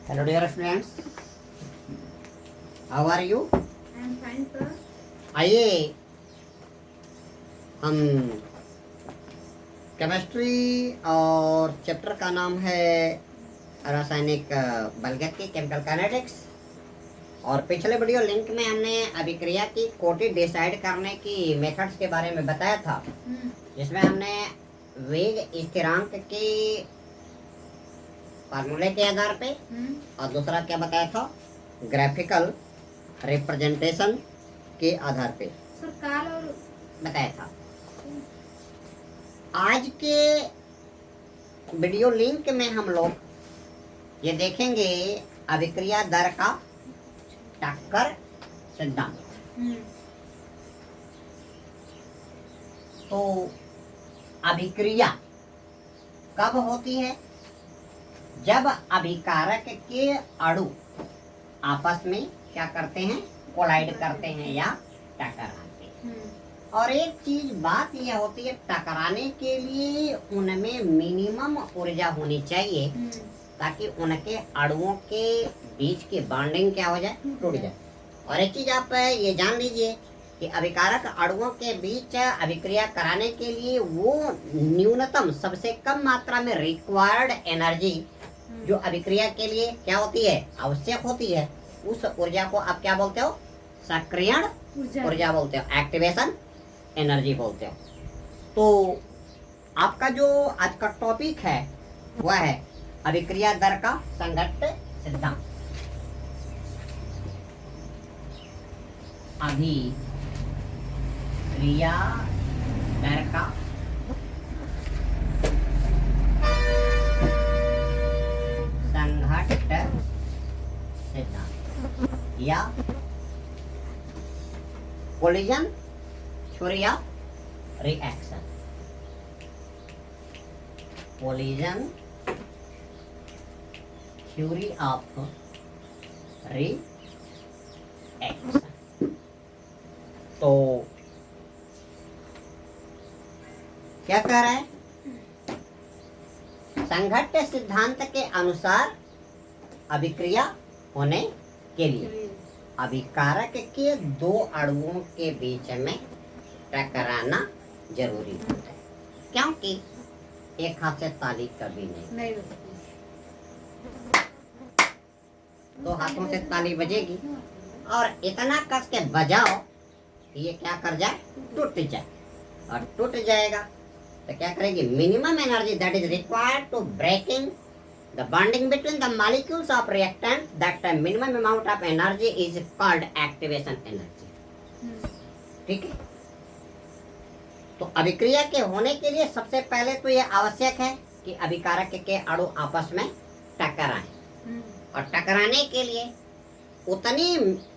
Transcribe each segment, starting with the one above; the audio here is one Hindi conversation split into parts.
Hello dear friends, how are you? I am fine, sir. आइए हम केमिस्ट्री और चैप्टर का नाम है रासायनिक बलगति केमिकल काइनेटिक्स। और पिछले वीडियो लिंक में हमने अभिक्रिया की कोटि डिसाइड करने की मेथड्स के बारे में बताया था, जिसमें हमने वेग स्थिरांक के फार्मूले के आधार पे और दूसरा क्या बताया था, ग्राफिकल रिप्रेजेंटेशन के आधार पे सर काल और बताया था। आज के वीडियो लिंक में हम लोग ये देखेंगे अभिक्रिया दर का टक्कर सिद्धांत। तो अभिक्रिया कब होती है? जब अभिकारक के अणु आपस में क्या करते हैं, कोलाइड करते हैं या टकराते हैं। और एक चीज बात यह होती है, टकराने के लिए उनमें मिनिमम ऊर्जा होनी चाहिए ताकि उनके अणुओं के बीच की बॉन्डिंग क्या हो जाए, टूट जाए। और एक चीज आप ये जान लीजिए कि अभिकारक अणुओं के बीच अभिक्रिया कराने के लिए वो न्यूनतम सबसे कम मात्रा में रिक्वायर्ड एनर्जी जो अभिक्रिया के लिए क्या होती है, आवश्यक होती है, उस ऊर्जा को आप क्या बोलते हो, सक्रियण ऊर्जा बोलते हो, एक्टिवेशन एनर्जी बोलते हो। तो आपका जो आज का टॉपिक है वह है अभिक्रिया दर का संघट्ट सिद्धांत। अभिक्रिया दर का संघट्ट सिद्धांत या collision theory of reaction. Collision theory of reaction. तो क्या कह रहा है, संघट्ट सिद्धांत के अनुसार अभिक्रिया होने के लिए अभिकारक के दो अणुओं के बीच में टकराना जरूरी होता है, क्योंकि एक हाथ से ताली कभी नहीं हो सकती। दो हाथों से ताली बजेगी और इतना कस के बजाओ कि ये क्या कर जाए, टूट जाए। और टूट जाएगा तो क्या करेगी, minimum energy that is required to breaking the bonding between the molecules of reactant, that minimum amount of energy is called activation energy। ठीक है। तो अभिक्रिया के होने के लिए सबसे पहले तो यह आवश्यक है कि अभिकारक के अणु आपस में टकराएं, और टकराने के लिए उतनी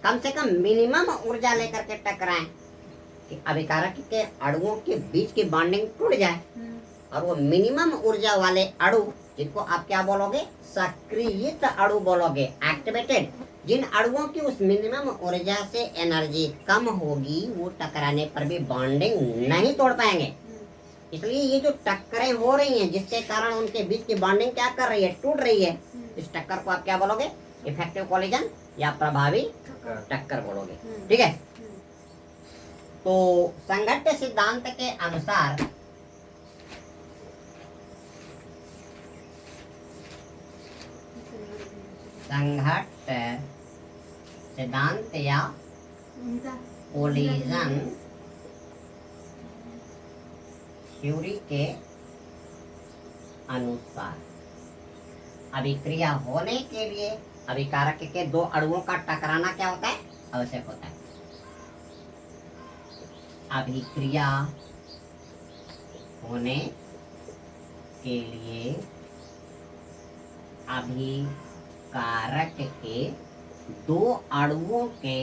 कम से कम मिनिमम ऊर्जा लेकर के टकराएं कि अभिकारक के अणुओं के बीच की बॉन्डिंग टूट जाए। और वो मिनिमम ऊर्जा वाले अणु जिनको आप क्या बोलोगे, सक्रियित अणु बोलोगे, एक्टिवेटेड, जिन अणुओं की उस मिनिमम ऊर्जा से एनर्जी कम होगी वो टकराने पर भी बॉन्डिंग नहीं तोड़ पाएंगे। इसलिए ये जो टक्करें हो रही हैं जिसके कारण उनके बीच की बॉन्डिंग क्या कर रही है, टूट रही है, इस टक्कर को आप क्या बोलोगे, इफेक्टिव कोलिजन या प्रभावी टक्कर बोलोगे। ठीक है। तो संघट्ट सिद्धांत के अनुसार संघट्ट सिद्धांत या कोलिजन थ्योरी के अनुसार अभिक्रिया होने के लिए अभिकारक के दो अणुओं का टकराना क्या होता है, आवश्यक होता है। अभिक्रिया होने के लिए अभिकारक के दो अणुओं के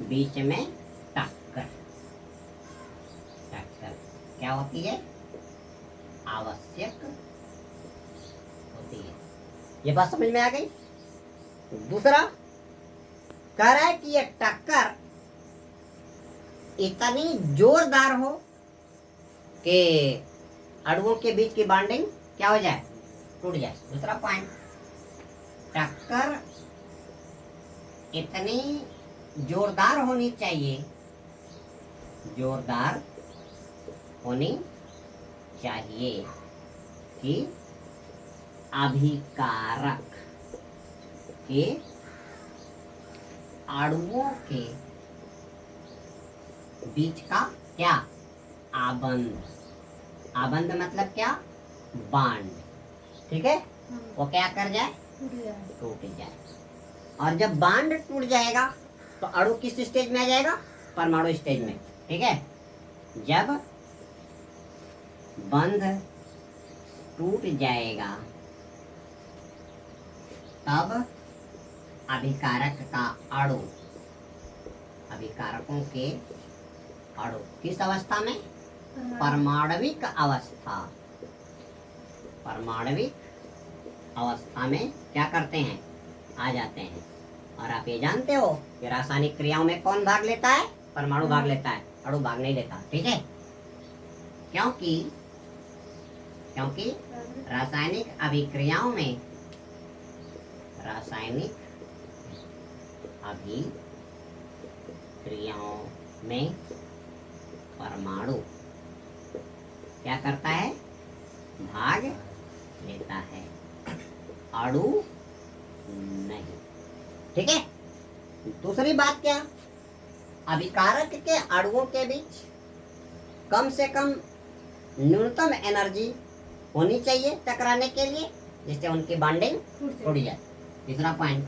बीच में टक्कर क्या होती है, आवश्यक होती है। ये बात समझ में आ गई। दूसरा कह रहा है कि ये टक्कर इतनी जोरदार हो कि अणुओं के बीच की बॉन्डिंग क्या हो जाए, टूट जाए। दूसरा पॉइंट, टक्कर इतनी जोरदार होनी चाहिए, जोरदार होनी चाहिए कि अभिकारक के अणुओं के बीच का क्या, आबंध, आबंध मतलब क्या, बांड, ठीक है, वो क्या कर जाए, टूट जाए। और जब बांड टूट जाएगा तो अणु किस स्टेज में आ जाएगा, परमाणु स्टेज में, ठीक है। जब बंध टूट जाएगा तब अभिकारक का अणु, अभिकारकों के अणु किस अवस्था में, परमाणविक अवस्था, परमाणविक अवस्था में क्या करते हैं, आ जाते हैं। और आप ये जानते हो कि रासायनिक क्रियाओं में कौन भाग लेता है, परमाणु भाग लेता है, अणु भाग नहीं लेता, ठीक है। क्योंकि क्योंकि रासायनिक अभिक्रियाओं में, रासायनिक अभिक्रियाओं में परमाणु क्या करता है, भाग लेता है, अणु नहीं, ठीक है। दूसरी बात क्या, अभिकारक के अणुओं के बीच कम से कम न्यूनतम एनर्जी होनी चाहिए टकराने के लिए, जिससे उनकी बॉन्डिंग टूट जाए। तीसरा पॉइंट,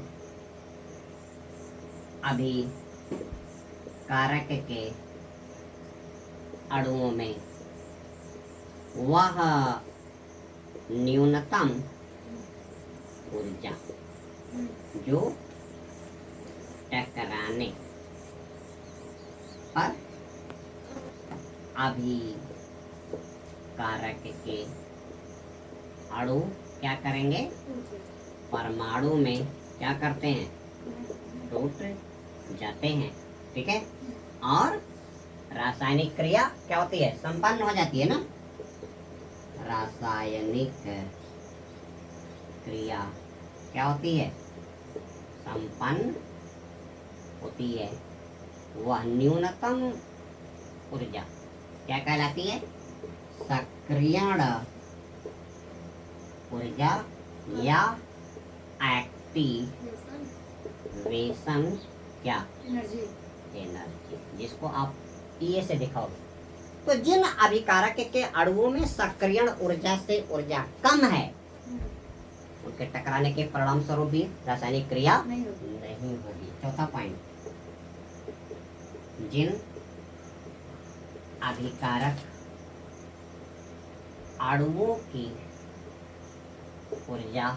अभिकारक के अणुओं में वह न्यूनतम ऊर्जा जो टकराने पर अभिकारक के अणु क्या करेंगे, परमाणु में क्या करते हैं, टूट जाते हैं, ठीक है। और रासायनिक क्रिया क्या होती है, संपन्न हो जाती है ना, रासायनिक क्रिया क्या होती है, संपन्न होती है। वह न्यूनतम ऊर्जा क्या कहलाती है, सक्रियण ऊर्जा या एक्टिवेशन क्या, एनर्जी, जिसको आप ये से दिखाओगे। तो जिन अभिकारक के अणुओं में सक्रियण ऊर्जा से ऊर्जा कम है, उनके टकराने के परिणाम स्वरूप भी रासायनिक क्रिया नहीं होगी। चौथा पॉइंट, जिन अभिकारक अणुओं की ऊर्जा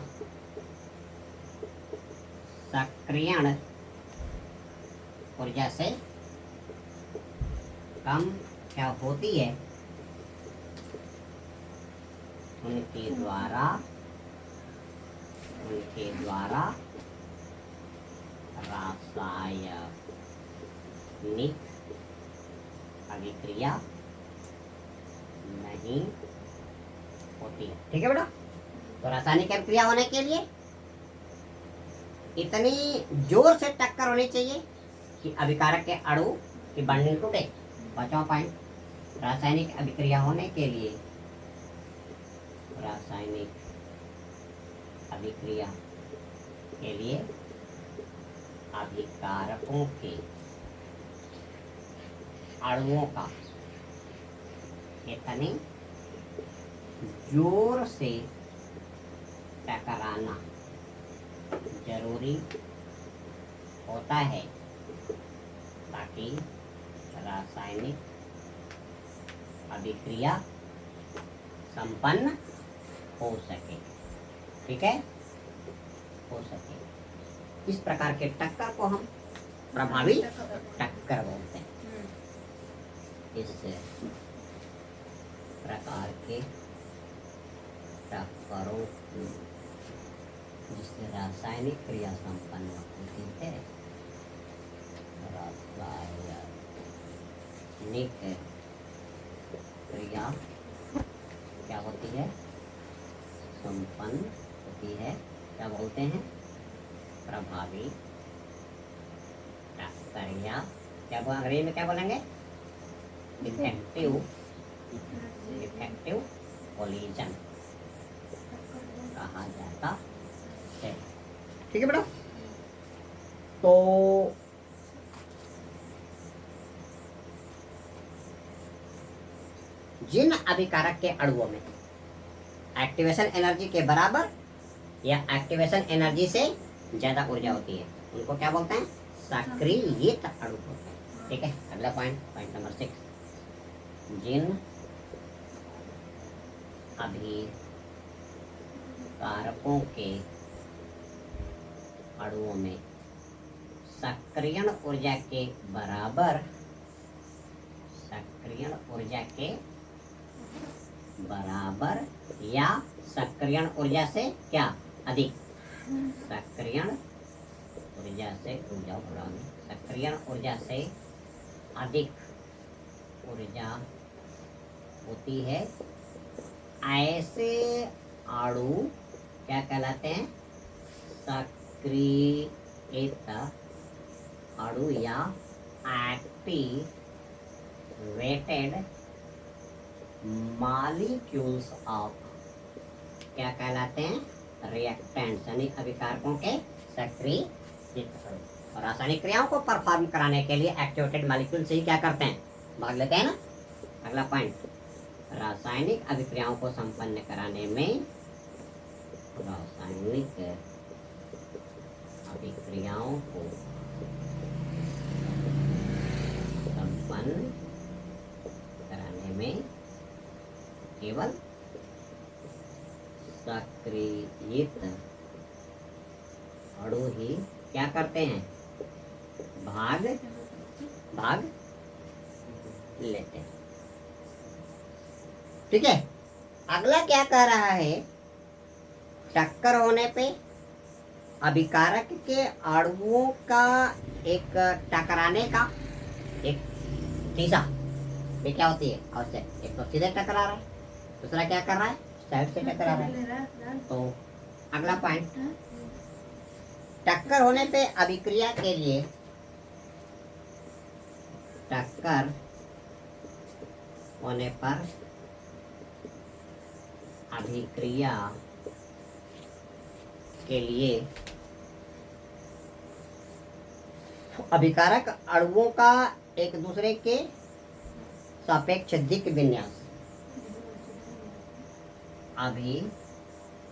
सक्रियण ऊर्जा से कम क्या होती है, उनके द्वारा रासायनिक अभिक्रिया नहीं होती है, ठीक है बेटा। तो रासायनिक अभिक्रिया होने के लिए इतनी जोर से टक्कर होनी चाहिए कि अभिकारक के अणु की बॉन्डिंग टूटे। पांचवा पॉइंट, रासायनिक अभिक्रिया होने के लिए, रासायनिक अभिक्रिया के लिए अभिकारकों के अणुओं का इतनी जोर से टकराना जरूरी होता है ताकि रासायनिक अभिक्रिया संपन्न हो सके, ठीक है, हो सके। इस प्रकार के टक्कर को हम प्रभावी टक्कर बोलते हैं। इस प्रकार के टक्करों जिससे रासायनिक क्रिया संपन्न होती है, रासायनिक क्रिया क्या होती है, संपन्न होती है, क्या बोलते हैं, प्रभावी टक्कर, क्या अंग्रेजी में क्या बोलेंगे, इफेक्टिव कोलिजन कहा जाता है। ठीक है बेटा। तो जिन अभिकारक के अणुओं में एक्टिवेशन एनर्जी के बराबर या एक्टिवेशन एनर्जी से ज्यादा ऊर्जा होती है उनको क्या बोलते हैं, सक्रियित अणु बोलते हैं। ठीक है, अगला पॉइंट नंबर 6, जिन अभिकारकों के अणुओं में सक्रियण ऊर्जा के बराबर, सक्रियण ऊर्जा के बराबर या सक्रियण ऊर्जा से क्या अधिक, सक्रियण ऊर्जा से सक्रियण ऊर्जा से अधिक ऊर्जा होती है, ऐसे अणु क्या कहलाते हैं, सक्रियित अणु या एक्टिवेटेड मॉलिक्यूल्स ऑफ, क्या कहलाते हैं, रिएक्टेंट्स, यानी अभिकारकों के सक्रियित अणु। और रासायनिक क्रियाओं को परफॉर्म कराने के लिए एक्टिवेटेड मॉलिक्यूल से ही क्या करते हैं, भाग लेते हैं ना। अगला पॉइंट, रासायनिक अभिक्रियाओं को संपन्न कराने में, रासायनिक अभिक्रियाओं को संपन्न कराने में केवल सक्रियित अणु ही क्या करते हैं, भाग लेते हैं। ठीक है, अगला क्या कह रहा है, टक्कर होने पे अभिकारक के अणुओं का एक टकराने का एक दिशा ये क्या होती है आवश्यक, एक तो सीधे टकरा रहा है, दूसरा क्या कर रहा है, साइड से टकरा रहा है। तो अगला पॉइंट, टक्कर होने पे अभिक्रिया के लिए, टक्कर होने पर अभिक्रिया के लिए अभिकारक अणुओं का एक दूसरे के सापेक्ष दिक् विन्यास, अभिकारक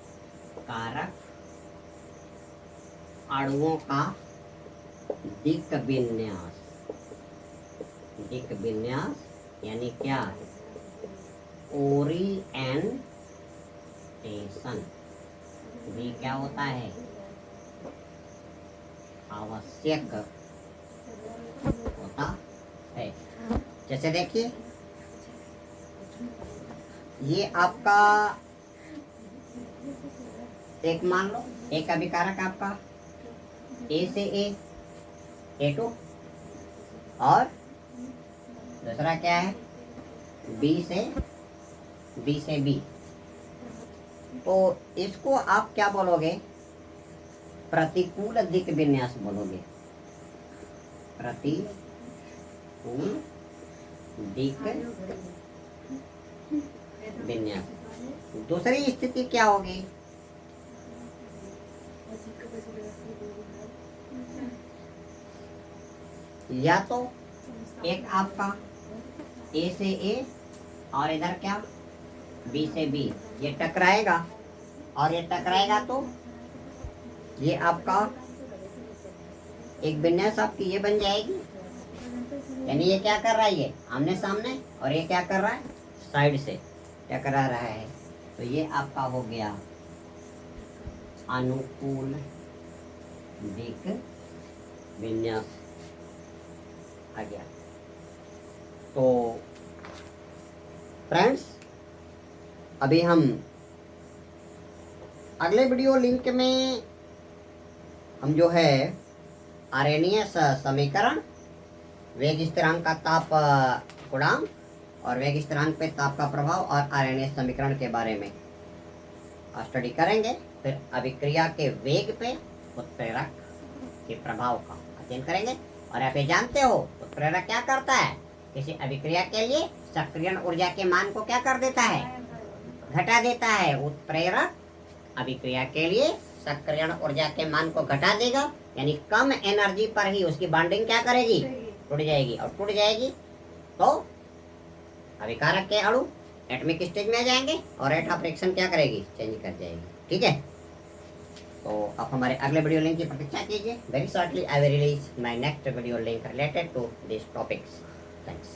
अणुओं का दिक् विन्यास यानी क्या, ओरिएंटेशन भी क्या होता है, आवश्यक होता है। जैसे देखिए, ये आपका एक मान लो, एक अभिकारक आपका ए से A2 और दूसरा क्या है B से B। तो इसको आप क्या बोलोगे, प्रतिकूल दिक् विन्यास बोलोगे, प्रतिकूल दिक् विन्यास। दूसरी स्थिति क्या होगी, या तो एक आपका A से A और इधर क्या B से B, ये टकराएगा और ये टकराएगा तो ये आपका एक विन्यास आपकी ये बन जाएगी, यानी ये क्या कर रहा है, ये आमने सामने, और ये क्या कर रहा है, साइड से टकरा रहा है। तो ये आपका हो गया अनुकूल दिक् विन्यास आ गया। तो फ्रेंड्स, अभी हम अगले वीडियो लिंक में हम जो है आर्यनीय समीकरण, वेग स्थिरांक का ताप गुणांक और वेग स्थिरांक पे ताप का प्रभाव और आर्यनीय समीकरण के बारे में स्टडी करेंगे, फिर अभिक्रिया के वेग पे उत्प्रेरक के प्रभाव का अध्ययन करेंगे। और आप ये जानते हो उत्प्रेरक क्या करता है, किसी अभिक्रिया के लिए सक्रियण ऊर्जा के मान को क्या कर देता है, घटा देता है। उत्प्रेरक अभिक्रिया के लिए सक्रियण ऊर्जा के मान को घटा देगा, यानी कम एनर्जी पर ही उसकी बॉन्डिंग क्या करेगी, टूट जाएगी। और टूट जाएगी तो अभिकारक के अणु एटॉमिक स्टेज में आ जाएंगे और रेट ऑफ रिएक्शन क्या करेगी, चेंज कर जाएगी। ठीक है, तो आप हमारे अगले वीडियो लिंक की प्रतीक्षा कीजिए। Very shortly I will release my next video link related to this topics. Thanks.